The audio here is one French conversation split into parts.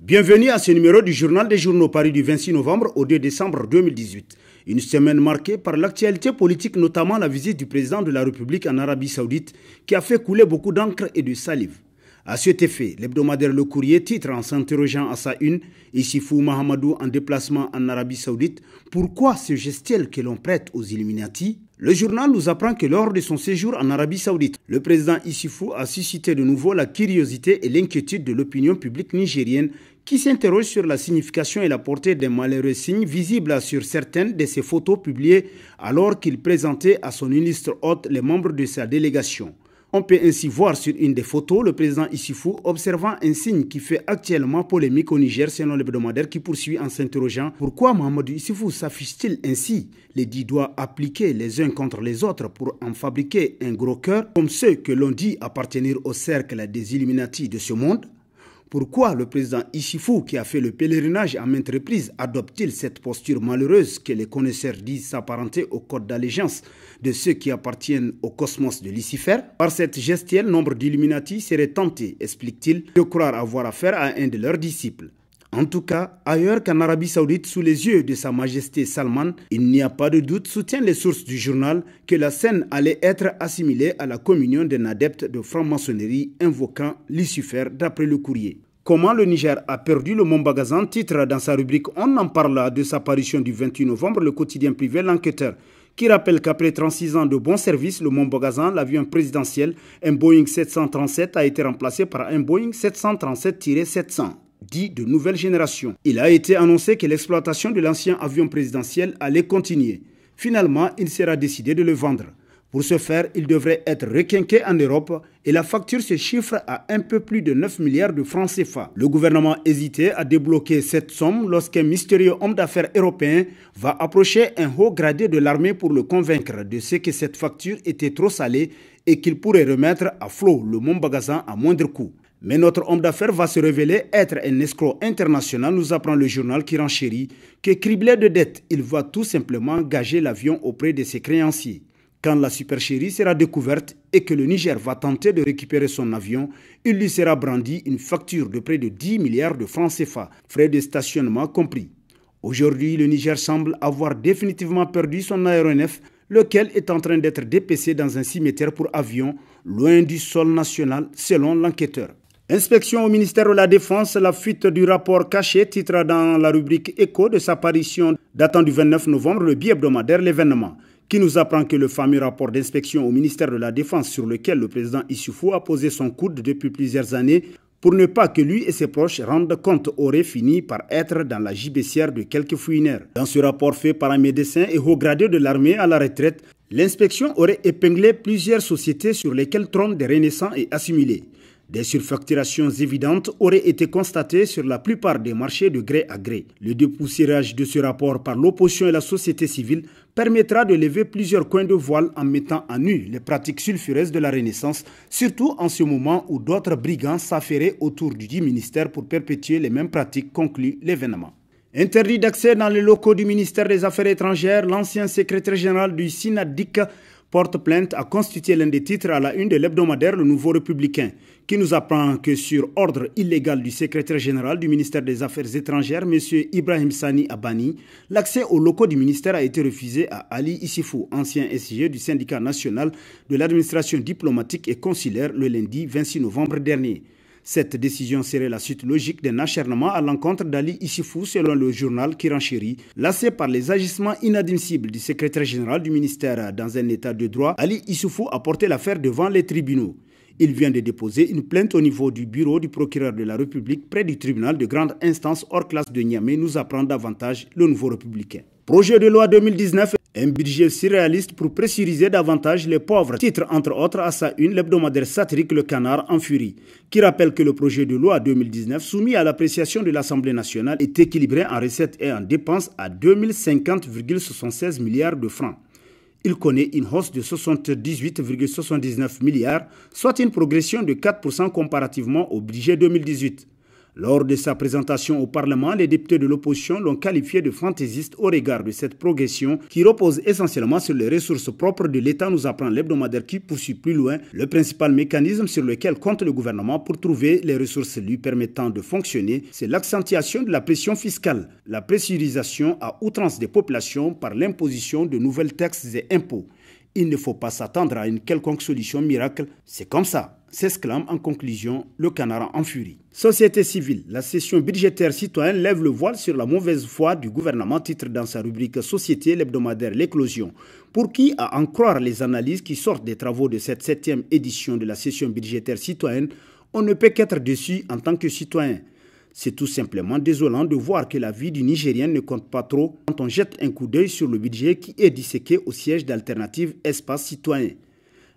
Bienvenue à ce numéro du Journal des journaux paru du 26 novembre au 2 décembre 2018. Une semaine marquée par l'actualité politique, notamment la visite du président de la République en Arabie Saoudite qui a fait couler beaucoup d'encre et de salive. À cet effet, l'hebdomadaire Le Courrier titre en s'interrogeant à sa une Issifou Mahamadou en déplacement en Arabie Saoudite. Pourquoi ce gestuel que l'on prête aux Illuminati? Le journal nous apprend que lors de son séjour en Arabie Saoudite, le président Issifou a suscité de nouveau la curiosité et l'inquiétude de l'opinion publique nigérienne qui s'interroge sur la signification et la portée des malheureux signes visibles sur certaines de ses photos publiées alors qu'il présentait à son illustre hôte les membres de sa délégation. On peut ainsi voir sur une des photos le président Issifou observant un signe qui fait actuellement polémique au Niger selon l'hebdomadaire qui poursuit en s'interrogeant pourquoi Mahamadou Issifou s'affiche-t-il ainsi, les 10 doigts appliqués les uns contre les autres pour en fabriquer un gros cœur comme ceux que l'on dit appartenir au cercle des Illuminati de ce monde? Pourquoi le président Issifou, qui a fait le pèlerinage à maintes reprises, adopte-t-il cette posture malheureuse que les connaisseurs disent s'apparenter au code d'allégeance de ceux qui appartiennent au cosmos de Lucifer? Par cette gestuelle, nombre d'Illuminati seraient tentés, explique-t-il, de croire avoir affaire à un de leurs disciples. En tout cas, ailleurs qu'en Arabie Saoudite, sous les yeux de Sa Majesté Salman, il n'y a pas de doute, soutiennent les sources du journal, que la scène allait être assimilée à la communion d'un adepte de franc-maçonnerie invoquant Lucifer d'après Le Courrier. Comment le Niger a perdu le Mont Bagazan, titre dans sa rubrique On en parle de sa parution du 28 novembre, le quotidien privé L'Enquêteur, qui rappelle qu'après 36 ans de bons services, le Mont Bagazan, l'avion présidentiel, un Boeing 737 a été remplacé par un Boeing 737-700. Dit de nouvelle génération. Il a été annoncé que l'exploitation de l'ancien avion présidentiel allait continuer. Finalement, il sera décidé de le vendre. Pour ce faire, il devrait être requinqué en Europe et la facture se chiffre à un peu plus de 9 milliards de francs CFA. Le gouvernement hésitait à débloquer cette somme lorsqu'un mystérieux homme d'affaires européen va approcher un haut gradé de l'armée pour le convaincre de ce que cette facture était trop salée et qu'il pourrait remettre à flot le Mont Bagazan à moindre coût. Mais notre homme d'affaires va se révéler être un escroc international, nous apprend le journal qui renchérit que criblé de dettes, il va tout simplement gager l'avion auprès de ses créanciers. Quand la supercherie sera découverte et que le Niger va tenter de récupérer son avion, il lui sera brandi une facture de près de 10 milliards de francs CFA, frais de stationnement compris. Aujourd'hui, le Niger semble avoir définitivement perdu son aéronef, lequel est en train d'être dépecé dans un cimetière pour avions, loin du sol national, selon l'enquêteur. Inspection au ministère de la Défense, la fuite du rapport caché, titre dans la rubrique Écho de sa parution datant du 29 novembre, le bi-hebdomadaire L'événement, qui nous apprend que le fameux rapport d'inspection au ministère de la Défense sur lequel le président Issifou a posé son coude depuis plusieurs années pour ne pas que lui et ses proches rendent compte aurait fini par être dans la gibecière de quelques fouinaires. Dans ce rapport fait par un médecin et haut gradé de l'armée à la retraite, l'inspection aurait épinglé plusieurs sociétés sur lesquelles trônent des renaissants et assimilés. Des surfacturations évidentes auraient été constatées sur la plupart des marchés de gré à gré. Le dépoussiérage de ce rapport par l'opposition et la société civile permettra de lever plusieurs coins de voile en mettant à nu les pratiques sulfureuses de la Renaissance, surtout en ce moment où d'autres brigands s'affairaient autour du dit ministère pour perpétuer les mêmes pratiques, conclut l'événement. Interdit d'accès dans les locaux du ministère des Affaires étrangères, l'ancien secrétaire général du SYNADIC porte plainte a constitué l'un des titres à la une de l'hebdomadaire Le Nouveau Républicain, qui nous apprend que sur ordre illégal du secrétaire général du ministère des Affaires étrangères, M. Ibrahim Sani Abani, l'accès aux locaux du ministère a été refusé à Ali Issifou, ancien SIG du syndicat national de l'administration diplomatique et consulaire, le lundi 26 novembre dernier. Cette décision serait la suite logique d'un acharnement à l'encontre d'Ali Issifou selon le journal qui renchérit. Lassé par les agissements inadmissibles du secrétaire général du ministère dans un état de droit, Ali Issifou a porté l'affaire devant les tribunaux. Il vient de déposer une plainte au niveau du bureau du procureur de la République près du tribunal de grande instance hors classe de Niamey, nous apprend davantage Le Nouveau Républicain. Projet de loi 2019, un budget surréaliste pour pressuriser davantage les pauvres. Titre entre autres à sa une l'hebdomadaire satirique Le Canard en furie, qui rappelle que le projet de loi 2019 soumis à l'appréciation de l'Assemblée nationale est équilibré en recettes et en dépenses à 2050,76 milliards de francs. Il connaît une hausse de 78,79 milliards, soit une progression de 4% comparativement au budget 2018. Lors de sa présentation au Parlement, les députés de l'opposition l'ont qualifié de fantaisiste au regard de cette progression qui repose essentiellement sur les ressources propres de l'État, nous apprend l'hebdomadaire qui poursuit plus loin le principal mécanisme sur lequel compte le gouvernement pour trouver les ressources lui permettant de fonctionner, c'est l'accentuation de la pression fiscale, la pressurisation à outrance des populations par l'imposition de nouvelles taxes et impôts. Il ne faut pas s'attendre à une quelconque solution miracle, c'est comme ça, s'exclame en conclusion le Canard en furie. Société civile, la session budgétaire citoyenne lève le voile sur la mauvaise foi du gouvernement, titre dans sa rubrique Société, l'hebdomadaire L'éclosion. Pour qui, à en croire les analyses qui sortent des travaux de cette 7e édition de la session budgétaire citoyenne, on ne peut qu'être déçu en tant que citoyen. C'est tout simplement désolant de voir que la vie du Nigérien ne compte pas trop quand on jette un coup d'œil sur le budget qui est disséqué au siège d'Alternative Espace Citoyen.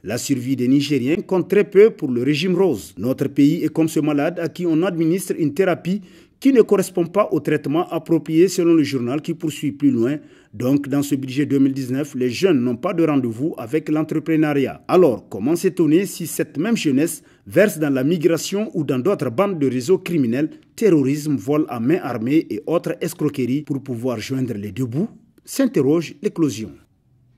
La survie des Nigériens compte très peu pour le régime rose. Notre pays est comme ce malade à qui on administre une thérapie qui ne correspond pas au traitement approprié selon le journal qui poursuit plus loin. Donc, dans ce budget 2019, les jeunes n'ont pas de rendez-vous avec l'entrepreneuriat. Alors, comment s'étonner si cette même jeunesse verse dans la migration ou dans d'autres bandes de réseaux criminels, terrorisme, vol à main armée et autres escroqueries pour pouvoir joindre les deux bouts? S'interroge l'éclosion.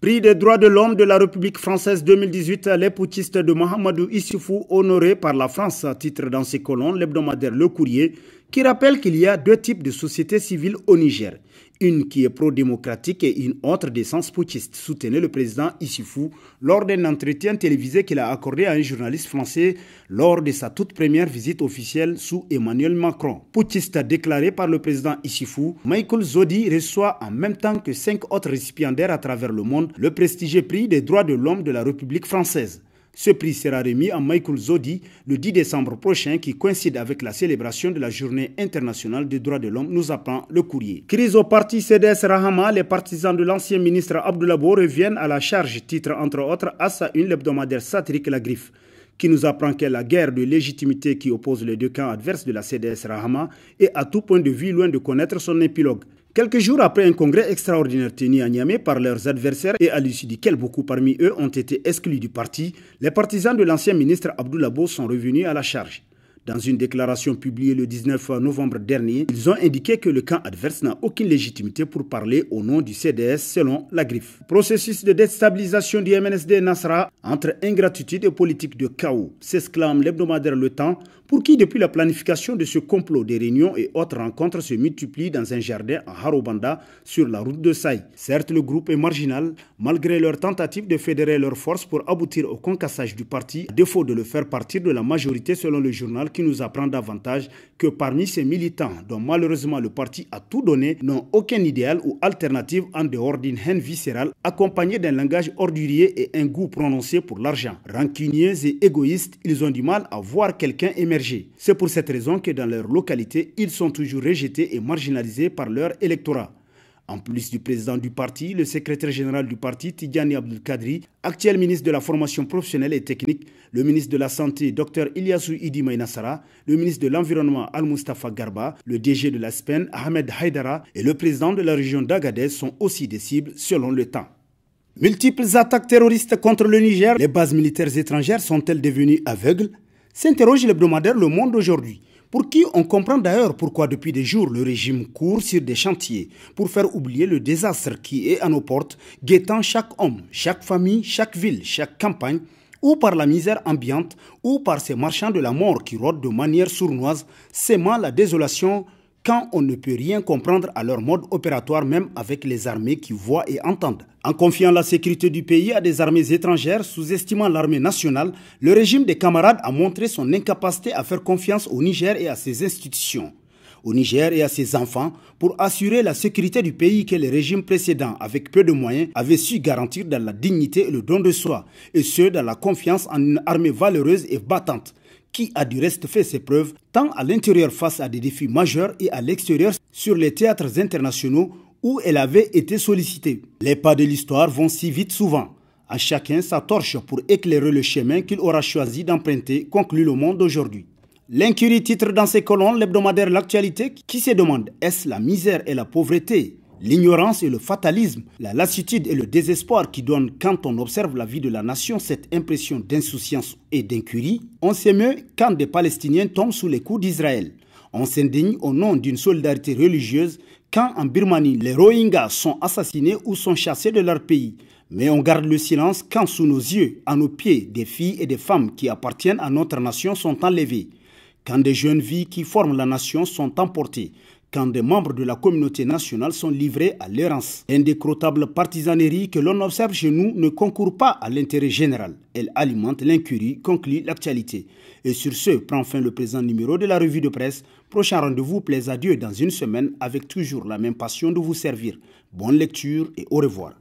Prix des droits de l'homme de la République française 2018, les putschistes de Mahamadou Issoufou honorés par la France, titre dans ses colonnes l'hebdomadaire Le Courrier, qui rappelle qu'il y a deux types de sociétés civiles au Niger. Une qui est pro-démocratique et une autre d'essence putschiste, soutenait le président Issoufou lors d'un entretien télévisé qu'il a accordé à un journaliste français lors de sa toute première visite officielle sous Emmanuel Macron. Putschiste déclaré par le président Issoufou, Michael Zodi reçoit en même temps que 5 autres récipiendaires à travers le monde le prestigieux prix des droits de l'homme de la République française. Ce prix sera remis à Michael Zodi le 10 décembre prochain qui coïncide avec la célébration de la Journée internationale des droits de l'homme, nous apprend Le Courrier. Crise au parti CDS Rahama, les partisans de l'ancien ministre Abdoulabo reviennent à la charge, titre entre autres à sa une l'hebdomadaire satirique La Griffe, qui nous apprend que la guerre de légitimité qui oppose les deux camps adverses de la CDS Rahama est à tout point de vue loin de connaître son épilogue. Quelques jours après un congrès extraordinaire tenu à Niamey par leurs adversaires et à l'issue duquel beaucoup parmi eux ont été exclus du parti, les partisans de l'ancien ministre Abdoulabo sont revenus à la charge. Dans une déclaration publiée le 19 novembre dernier, ils ont indiqué que le camp adverse n'a aucune légitimité pour parler au nom du CDS selon La Griffe. Processus de déstabilisation du MNSD Nasra entre ingratitude et politique de chaos, s'exclame l'hebdomadaire Le Temps, pour qui depuis la planification de ce complot, des réunions et autres rencontres se multiplient dans un jardin à Harobanda sur la route de Saï. Certes, le groupe est marginal, malgré leur tentative de fédérer leurs forces pour aboutir au concassage du parti, à défaut de le faire partir de la majorité selon le journal qui nous apprend davantage que parmi ces militants, dont malheureusement le parti a tout donné, n'ont aucun idéal ou alternative en dehors d'une haine viscérale accompagnée d'un langage ordurier et un goût prononcé pour l'argent. Rancuniers et égoïstes, ils ont du mal à voir quelqu'un émerger. C'est pour cette raison que dans leur localité, ils sont toujours rejetés et marginalisés par leur électorat. En plus du président du parti, le secrétaire général du parti, Tidjani Abdelkadri, actuel ministre de la formation professionnelle et technique, le ministre de la Santé, Dr Ilyassou Idi Maïnassara, le ministre de l'Environnement, Al-Mustafa Garba, le DG de la SPEN, Ahmed Haïdara, et le président de la région d'Agadez sont aussi des cibles selon Le Temps. Multiples attaques terroristes contre le Niger, les bases militaires étrangères sont-elles devenues aveugles? S'interroge l'hebdomadaire Le Monde aujourd'hui. Pour qui on comprend d'ailleurs pourquoi depuis des jours le régime court sur des chantiers pour faire oublier le désastre qui est à nos portes, guettant chaque homme, chaque famille, chaque ville, chaque campagne, ou par la misère ambiante, ou par ces marchands de la mort qui rôdent de manière sournoise, sémant la désolation quand on ne peut rien comprendre à leur mode opératoire même avec les armées qui voient et entendent. En confiant la sécurité du pays à des armées étrangères, sous-estimant l'armée nationale, le régime des camarades a montré son incapacité à faire confiance au Niger et à ses institutions. Au Niger et à ses enfants pour assurer la sécurité du pays que les régimes précédents, avec peu de moyens, avaient su garantir dans la dignité et le don de soi, et ce, dans la confiance en une armée valeureuse et battante, qui a du reste fait ses preuves, tant à l'intérieur face à des défis majeurs et à l'extérieur sur les théâtres internationaux où elle avait été sollicitée. Les pas de l'histoire vont si vite souvent. À chacun sa torche pour éclairer le chemin qu'il aura choisi d'emprunter, conclut Le Monde aujourd'hui. L'incurie titre dans ses colonnes l'hebdomadaire L'Actualité qui se demande « Est-ce la misère et la pauvreté ?» L'ignorance et le fatalisme, la lassitude et le désespoir qui donnent quand on observe la vie de la nation cette impression d'insouciance et d'incurie, on s'émeut quand des Palestiniens tombent sous les coups d'Israël. On s'indigne au nom d'une solidarité religieuse quand en Birmanie, les Rohingyas sont assassinés ou sont chassés de leur pays. Mais on garde le silence quand sous nos yeux, à nos pieds, des filles et des femmes qui appartiennent à notre nation sont enlevées. Quand des jeunes filles qui forment la nation sont emportées. Quand des membres de la communauté nationale sont livrés à l'errance. Indécrottable partisanerie que l'on observe chez nous ne concourt pas à l'intérêt général. Elle alimente l'incurie, conclut l'actualité. Et sur ce, prend fin le présent numéro de la revue de presse. Prochain rendez-vous, plaise à Dieu dans une semaine avec toujours la même passion de vous servir. Bonne lecture et au revoir.